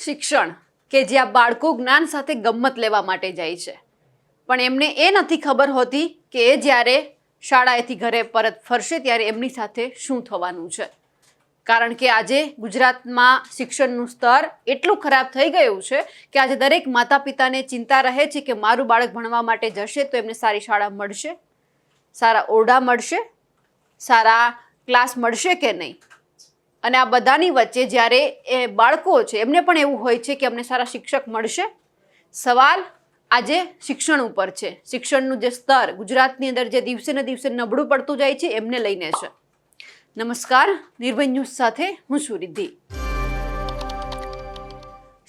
શિક્ષણ કે જ્યાં બાળકો જ્ઞાન સાથે ગમ્મત લેવા માટે જાય છે, પણ એમને એ નથી ખબર હોતી કે એ જ્યારે શાળાએથી ઘરે પરત ફરશે ત્યારે એમની સાથે શું થવાનું છે. કારણ કે આજે ગુજરાતમાં શિક્ષણનું સ્તર એટલું ખરાબ થઈ ગયું છે કે આજે દરેક માતા પિતાને ચિંતા રહે છે કે મારું બાળક ભણવા માટે જશે તો એમને સારી શાળા મળશે, સારા ઓરડા મળશે, સારા ક્લાસ મળશે કે નહીં. અને આ બધાની વચ્ચે જ્યારે એ બાળકો છે એમને પણ એવું હોય છે કે અમને સારા શિક્ષક મળશે. સવાલ આજે શિક્ષણ ઉપર છે. શિક્ષણનું જે સ્તર ગુજરાતની અંદર જે દિવસે ને દિવસે નબળું પડતું જાય છે એમને લઈને છે. નમસ્કાર, નિર્ભય ન્યૂઝ સાથે હું છું રિદ્ધિ.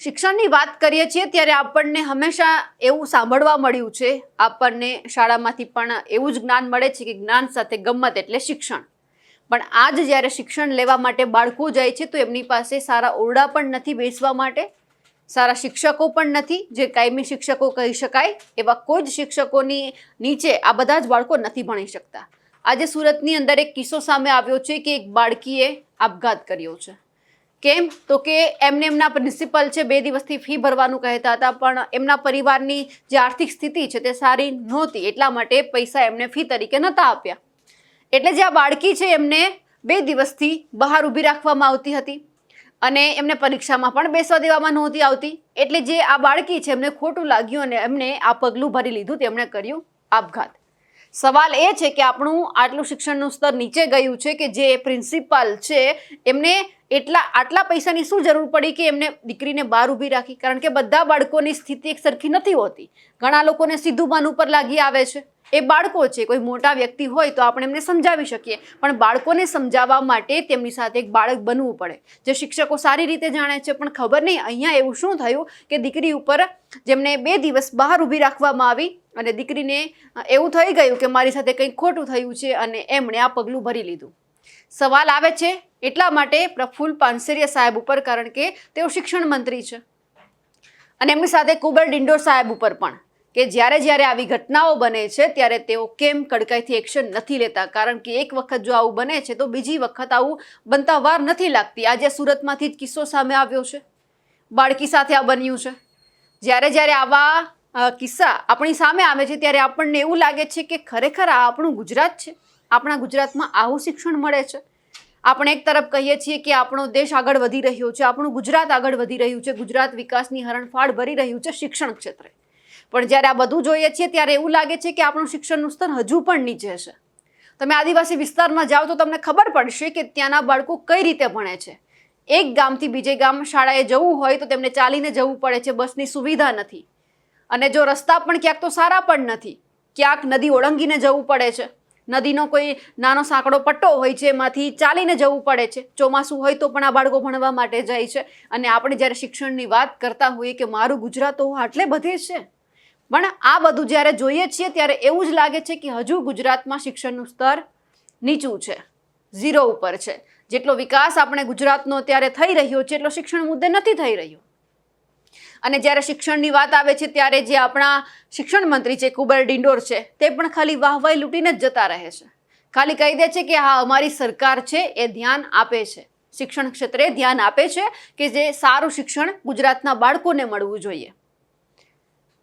શિક્ષણની વાત કરીએ છીએ ત્યારે આપણને હંમેશા એવું સાંભળવા મળ્યું છે, આપણને શાળામાંથી પણ એવું જ જ્ઞાન મળે છે કે જ્ઞાન સાથે ગમ્મત એટલે શિક્ષણ. પણ આજ જ્યારે શિક્ષણ લેવા માટે બાળકો જાય છે તો એમની પાસે સારા ઓરડા પણ નથી બેસવા માટે, સારા શિક્ષકો પણ નથી જે કાયમી શિક્ષકો કહી શકાય એવા કોઈ જ શિક્ષકોની નીચે આ બધા જ બાળકો નથી ભણી શકતા. આજે સુરતની અંદર એક કિસ્સો સામે આવ્યો છે કે એક બાળકીએ આપઘાત કર્યો છે. કેમ? તો કે એમને એમના પ્રિન્સિપલ છે 2 દિવસથી ફી ભરવાનું કહેતા હતા, પણ એમના પરિવારની જે આર્થિક સ્થિતિ છે તે સારી નહોતી, એટલા માટે પૈસા એમને ફી તરીકે નહોતા આપ્યા. એટલે જે આ બાળકી છે એમને 2 દિવસથી બહાર ઊભી રાખવામાં આવતી હતી અને એમને પરીક્ષામાં પણ બેસવા દેવામાં નહોતી આવતી. એટલે જે આ બાળકી છે એમને ખોટું લાગ્યું અને એમને આ પગલું ભરી લીધું, તેમણે કર્યું આપઘાત. સવાલ એ છે કે આપણું આટલું શિક્ષણનું સ્તર નીચે ગયું છે કે જે પ્રિન્સિપાલ છે એમને આટલા પૈસાની શું જરૂર પડી કે એમને દીકરીને બહાર ઊભી રાખી? કારણ કે બધા બાળકોની સ્થિતિ એક સરખી નથી હોતી. ઘણા લોકોને સીધું મન ઉપર લાગી આવે છે. એ બાળકો છે, કોઈ મોટા વ્યક્તિ હોય તો આપણે એમને સમજાવી શકીએ, પણ બાળકોને સમજાવવા માટે તેમની સાથે એક બાળક બનવું પડે જે શિક્ષકો સારી રીતે જાણે છે. પણ ખબર નહીં અહીંયા એવું શું થયું કે દીકરી ઉપર જેમને 2 દિવસ બહાર ઊભી રાખવામાં આવી અને દીકરીને એવું થઈ ગયું કે મારી સાથે કંઈક ખોટું થયું છે અને એમણે આ પગલું ભરી લીધું. સવાલ આવે છે એટલા માટે પ્રફુલ્લ પાનસેરિયા સાહેબ ઉપર, કારણ કે તેઓ શિક્ષણ મંત્રી છે, અને એમની સાથે કુબેર ડિંડોર સાહેબ ઉપર પણ, કે જ્યારે આવી ઘટનાઓ બને છે ત્યારે તેઓ કેમ કડકાઈથી એક્શન નથી લેતા. કારણ કે એક વખત જો આવું બને છે તો બીજી વખત આવું બનતા વાર નથી લાગતી. આજે સુરતમાંથી જ કિસ્સો સામે આવ્યો છે, બાળકી સાથે આ બન્યું છે. જ્યારે આવા કિસ્સા આપણી સામે આવે છે ત્યારે આપણને એવું લાગે છે કે ખરેખર આ આપણું ગુજરાત છે, આપણા ગુજરાતમાં આવું શિક્ષણ મળે છે. આપણે એક તરફ કહીએ છીએ કે આપણો દેશ આગળ વધી રહ્યો છે, આપણું ગુજરાત આગળ વધી રહ્યું છે, ગુજરાત વિકાસની હરણફાળ ભરી રહ્યું છે શિક્ષણ ક્ષેત્રે. પણ જ્યારે આ બધું જોઈએ છીએ ત્યારે એવું લાગે છે કે આપણું શિક્ષણનું સ્તર હજુ પણ નીચે છે. તમે આદિવાસી વિસ્તારમાં જાઓ તો તમને ખબર પડશે કે ત્યાંના બાળકો કઈ રીતે ભણે છે. એક ગામથી બીજે ગામ શાળાએ જવું હોય તો તેમને ચાલીને જવું પડે છે, બસની સુવિધા નથી. અને જો રસ્તા પણ ક્યાંક તો સારા પણ નથી, ક્યાંક નદી ઓળંગીને જવું પડે છે, નદીનો કોઈ નાનો સાંકડો પટ્ટો હોય છે એમાંથી ચાલીને જવું પડે છે. ચોમાસું હોય તો પણ આ બાળકો ભણવા માટે જાય છે. અને આપણે જ્યારે શિક્ષણની વાત કરતા હોઈએ કે મારું ગુજરાત તો આટલે બધે છે, પણ આ બધું જ્યારે જોઈએ છીએ ત્યારે એવું જ લાગે છે કે હજુ ગુજરાતમાં શિક્ષણનું સ્તર નીચું છે, 0 ઉપર છે. જેટલો વિકાસ આપણે ગુજરાતનો અત્યારે થઈ રહ્યો છે એટલો શિક્ષણ મુદ્દે નથી થઈ રહ્યો. અને જ્યારે શિક્ષણની વાત આવે છે ત્યારે જે આપણા શિક્ષણ મંત્રી છે કુબેર ડિંડોર છે તે પણ ખાલી વાહવાઈ લૂંટીને જ જતા રહે છે. ખાલી કહી દે છે કે હા અમારી સરકાર છે એ ધ્યાન આપે છે, શિક્ષણ ક્ષેત્રે ધ્યાન આપે છે કે જે સારું શિક્ષણ ગુજરાતના બાળકોને મળવું જોઈએ.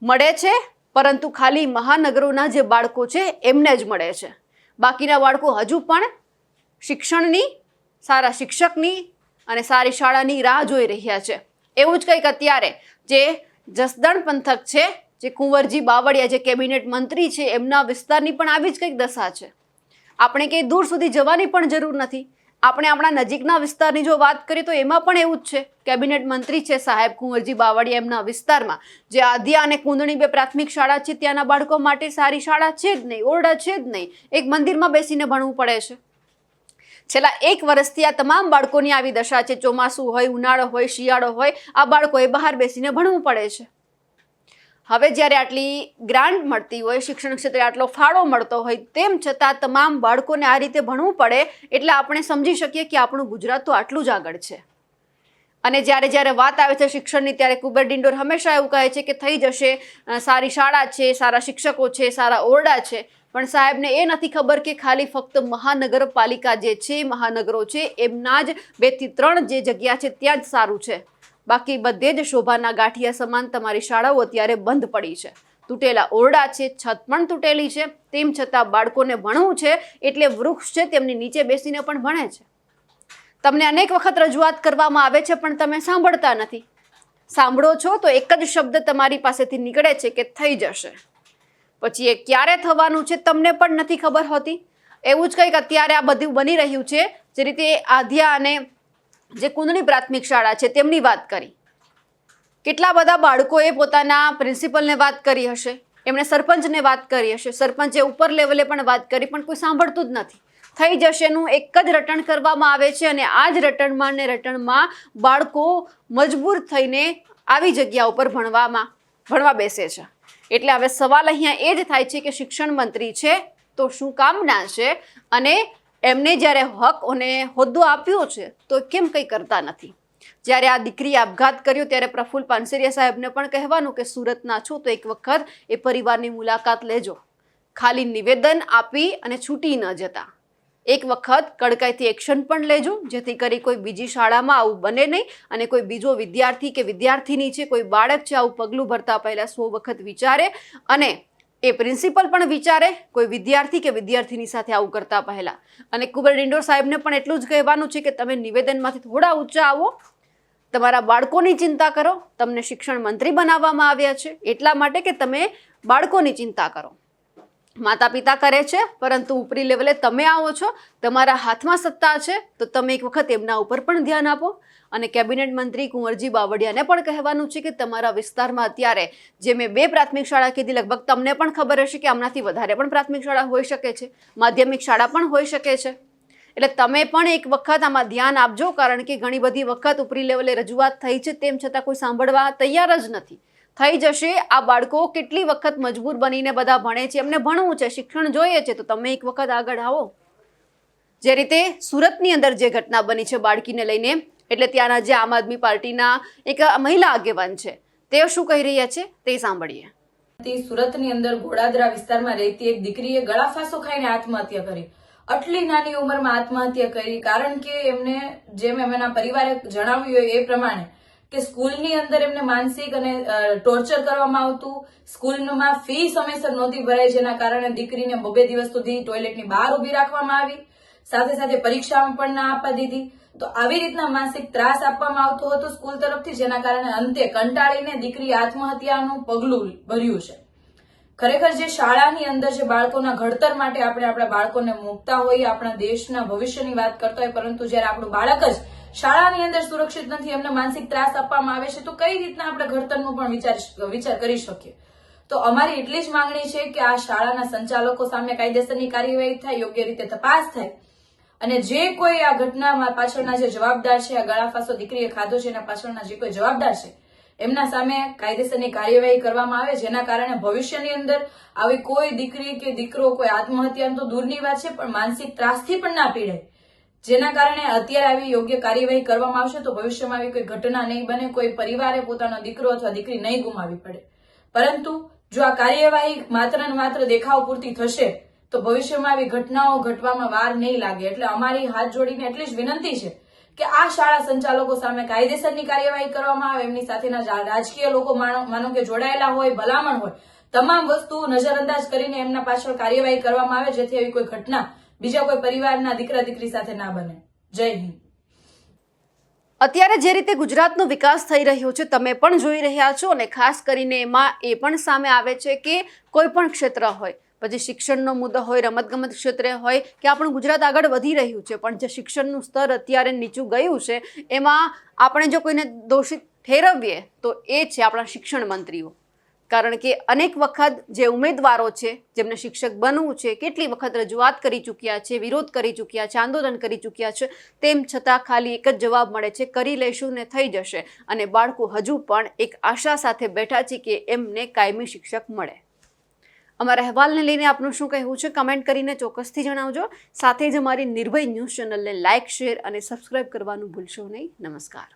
મળે છે, પરંતુ ખાલી મહાનગરોના જે બાળકો છે એમને જ મળે છે. બાકીના બાળકો હજુ પણ શિક્ષણની, સારા શિક્ષકની અને સારી શાળાની રાહ જોઈ રહ્યા છે. એવું જ કંઈક અત્યારે જે જસદણ પંથક છે, જે કુંવરજી બાવળિયા જે કેબિનેટ મંત્રી છે એમના વિસ્તારની પણ આવી જ કંઈક દશા છે. આપણે કંઈ દૂર સુધી જવાની પણ જરૂર નથી. આપણે આપણા નજીકના વિસ્તારની જો વાત કરીએ તો એમાં પણ એવું જ છે. કેબિનેટ મંત્રી છે સાહેબ કુંવરજી બાવળિયા, એમના વિસ્તારમાં જે આધ્યા અને કુંદણી 2 પ્રાથમિક શાળા છે ત્યાંના બાળકો માટે સારી શાળા છે જ નહીં, ઓરડા છે જ નહીં, એક મંદિરમાં બેસીને ભણવું પડે છે. છેલ્લા 1 વર્ષથી આ તમામ બાળકોની આવી દશા છે. ચોમાસું હોય, ઉનાળો હોય, શિયાળો હોય, આ બાળકોએ બહાર બેસીને ભણવું પડે છે. હવે જ્યારે આટલી ગ્રાન્ટ મળતી હોય, શિક્ષણ ક્ષેત્રે આટલો ફાળો મળતો હોય, તેમ છતાં તમામ બાળકોને આ રીતે ભણવું પડે એટલે આપણે સમજી શકીએ કે આપણું ગુજરાત તો આટલું જ આગળ છે. અને જ્યારે વાત આવે છે શિક્ષણની ત્યારે કુબેર ડિંડોર હંમેશા એવું કહે છે કે થઈ જશે, સારી શાળા છે, સારા શિક્ષકો છે, સારા ઓરડા છે. પણ સાહેબને એ નથી ખબર કે ખાલી ફક્ત મહાનગરપાલિકા જે છે, મહાનગરો છે, એમના જ 2 થી 3 જે જગ્યા છે ત્યાં જ સારું છે. બાકી બધે જ શોભાના ગાંઠિયા સમાન તમારી શાળાઓ અત્યારે બંધ પડી છે. તૂટેલા ઓરડા છે, છત પણ તૂટેલી છે, તેમ છતાં બાળકોને ભણવું છે એટલે વૃક્ષ છે તેમની નીચે બેસીને પણ ભણે છે. તમને અનેક વખત રજૂઆત કરવામાં આવે છે પણ તમે સાંભળતા નથી. સાંભળો છો તો એક જ શબ્દ તમારી પાસેથી નીકળે છે કે થઈ જશે. પછી એ ક્યારે થવાનું છે તમને પણ નથી ખબર હોતી. એવું જ કંઈક અત્યારે આ બધું બની રહ્યું છે. જે રીતે આધ્યા અને જે કુંદણી પ્રાથમિક શાળા છે તેમની વાત કરી, કેટલા બધા બાળકોએ પોતાના પ્રિન્સિપલને વાત કરી હશે, એમણે સરપંચને વાત કરી હશે, સરપંચે ઉપર લેવલે પણ વાત કરી, પણ કોઈ સાંભળતું જ નથી. થઈ જશેનું એક જ રટણ કરવામાં આવે છે અને આ જ રટણમાં ને રટણમાં બાળકો મજબૂર થઈને આવી જગ્યા ઉપર ભણવા બેસે છે. એટલે હવે સવાલ અહીંયા એ જ થાય છે કે શિક્ષણ મંત્રી છે તો શું કામના છે, અને એમને જ્યારે હક અને હોદ્દો આપ્યો છે તો કેમ કંઈ કરતા નથી. જ્યારે આ દીકરીએ આપઘાત કર્યો ત્યારે પ્રફુલ્લ પાનસેરિયા સાહેબને પણ કહેવાનું કે સુરતના છો તો એક વખત એ પરિવારની મુલાકાત લેજો. ખાલી નિવેદન આપી અને છૂટી ન જતા, એક વખત કડકાઈથી એક્શન પણ લેજો, જેથી કરી કોઈ બીજી શાળામાં આવું બને નહીં અને કોઈ બીજો વિદ્યાર્થી કે વિદ્યાર્થીની છે, કોઈ બાળક છે, આવું પગલું ભરતા પહેલાં 100 વખત વિચારે અને એ પ્રિન્સિપલ પણ વિચારે કોઈ વિદ્યાર્થી કે વિદ્યાર્થીની સાથે આવું કરતા પહેલાં. અને કુંવર ડિંડોર સાહેબને પણ એટલું જ કહેવાનું છે કે તમે નિવેદનમાંથી થોડા ઊંચા આવો, તમારા બાળકોની ચિંતા કરો. તમને શિક્ષણ મંત્રી બનાવવામાં આવ્યા છે એટલા માટે કે તમે બાળકોની ચિંતા કરો. માતા પિતા કરે છે પરંતુ ઉપરી લેવલે તમે આવો છો, તમારા હાથમાં સત્તા છે તો તમે એક વખત એમના ઉપર પણ ધ્યાન આપો. અને કેબિનેટ મંત્રી કુંવરજી બાવળિયાને પણ કહેવાનું છે કે તમારા વિસ્તારમાં અત્યારે જે મેં 2 પ્રાથમિક શાળા કીધી, લગભગ તમને પણ ખબર હશે કે આમનાથી વધારે પણ પ્રાથમિક શાળા હોઈ શકે છે, માધ્યમિક શાળા પણ હોઈ શકે છે. એટલે તમે પણ એક વખત આમાં ધ્યાન આપજો, કારણ કે ઘણી બધી વખત ઉપરી લેવલે રજૂઆત થઈ છે તેમ છતાં કોઈ સાંભળવા તૈયાર જ નથી. થઈ જશે. આ બાળકો કેટલી વખત મજબૂર બનીને બધા ભણે છે, એમને ભણવું છે, શિક્ષણ જોઈએ છે, તો તમે એક વખત આગળ આવો. જે રીતે સુરતની અંદર જે ઘટના બની છે બાળકીને લઈને, એટલે ત્યાંના જે આમ આદમી પાર્ટીના એક મહિલા આગેવાન છે તે શું કહી રહ્યા છે તે સાંભળીએ. સુરતની અંદર ઘોડાદરા વિસ્તારમાં રહેતી એક દીકરીએ ગળાફાંસો ખાઈને આત્મહત્યા કરી. આટલી નાની ઉંમરમાં આત્મહત્યા કરી કારણ કે એમને જેમ એમના પરિવારે જણાવ્યું એ પ્રમાણે કે સ્કૂલની અંદર એમને માનસિક અને ટોર્ચર કરવામાં આવતું, સ્કૂલમાં ફી સમયસર નહોતી ભરાઈ જેના કારણે દીકરીને 2 દિવસ સુધી ટોયલેટની બહાર ઉભી રાખવામાં આવી, સાથે સાથે પરીક્ષામાં પણ ના આપવા દીધી. તો આવી રીતના માનસિક ત્રાસ આપવામાં આવતો હતો સ્કૂલ તરફથી, જેના કારણે અંતે કંટાળીને દીકરી આત્મહત્યાનું પગલું ભર્યું છે. ખરેખર જે શાળાની અંદર જે બાળકોના ઘડતર માટે આપણે આપણા બાળકોને મૂકતા હોઈએ, આપણા દેશના ભવિષ્યની વાત કરતા હોય, પરંતુ જયારે આપણું બાળક જ શાળાની અંદર સુરક્ષિત નથી, એમને માનસિક ત્રાસ આપવામાં આવે છે, તો કઈ રીતના આપણે ઘડતરનો પણ વિચાર કરી શકીએ. તો અમારી એટલી જ માંગણી છે કે આ શાળાના સંચાલકો સામે કાયદેસરની કાર્યવાહી થાય, યોગ્ય રીતે તપાસ થાય અને જે કોઈ આ ઘટના પાછળના જે જવાબદાર છે, આ ગળાફાંસો દીકરીએ ખાધો છે એના પાછળના જે કોઈ જવાબદાર છે એમના સામે કાયદેસરની કાર્યવાહી કરવામાં આવે, જેના કારણે ભવિષ્યની અંદર આવી કોઈ દીકરી કે દીકરો કોઈ આત્મહત્યા તો દૂરની વાત છે પણ માનસિક ત્રાસથી પણ ના પીડાય. જેના કારણે અત્યારે આવી યોગ્ય કાર્યવાહી કરવામાં આવશે તો ભવિષ્યમાં આવી કોઈ ઘટના નહીં બને, કોઈ પરિવારે પોતાનો દીકરો અથવા દીકરી નહીં ગુમાવી પડે. પરંતુ જો આ કાર્યવાહી માત્ર ને માત્ર દેખાવ પૂરતી થશે તો ભવિષ્યમાં આવી ઘટનાઓ ઘટવામાં વાર નહીં લાગે. એટલે અમારી હાથ જોડીને એટલી જ વિનંતી છે કે આ શાળા સંચાલકો સામે કાયદેસરની કાર્યવાહી કરવામાં આવે, એમની સાથેના રાજકીય લોકો માનો કે જોડાયેલા હોય, ભલામણ હોય, તમામ વસ્તુ નજરઅંદાજ કરીને એમના પાછળ કાર્યવાહી કરવામાં આવે, જેથી એવી કોઈ ઘટના બીજા કોઈ પરિવારના દીકરા દીકરી સાથે ના બને. જય હિન્દ. અત્યારે જે રીતે ગુજરાતનો વિકાસ થઈ રહ્યો છે તમે પણ જોઈ રહ્યા છો, અને ખાસ કરીને એમાં એ પણ સામે આવે છે કે કોઈ પણ ક્ષેત્ર હોય, પછી શિક્ષણનો મુદ્દો હોય, રમતગમત ક્ષેત્રે હોય, કે આપણું ગુજરાત આગળ વધી રહ્યું છે, પણ જે શિક્ષણનું સ્તર અત્યારે નીચું ગયું છે એમાં આપણે જો કોઈને દોષિત ઠેરવીએ તો એ છે આપણા શિક્ષણ મંત્રીઓ. કારણ કે અનેક વખત જે ઉમેદવારો છે જેમને શિક્ષક બનવું છે, કેટલી વખત રજૂઆત કરી ચૂક્યા છે, વિરોધ કરી ચૂક્યા છે, આંદોલન કરી ચૂક્યા છે, તેમ છતાં ખાલી એક જ જવાબ મળે છે, કરી લઈશું ને થઈ જશે. અને બાળકો હજુ પણ એક આશા સાથે બેઠા છે કે એમને કાયમી શિક્ષક મળે. અમારા અહેવાલને લઈને આપનું શું કહેવું છે કમેન્ટ કરીને ચોક્કસથી જણાવજો. સાથે જ અમારી નિર્ભય ન્યૂઝ ચેનલને લાઇક, શેર અને સબસ્ક્રાઇબ કરવાનું ભૂલશો નહીં. નમસ્કાર.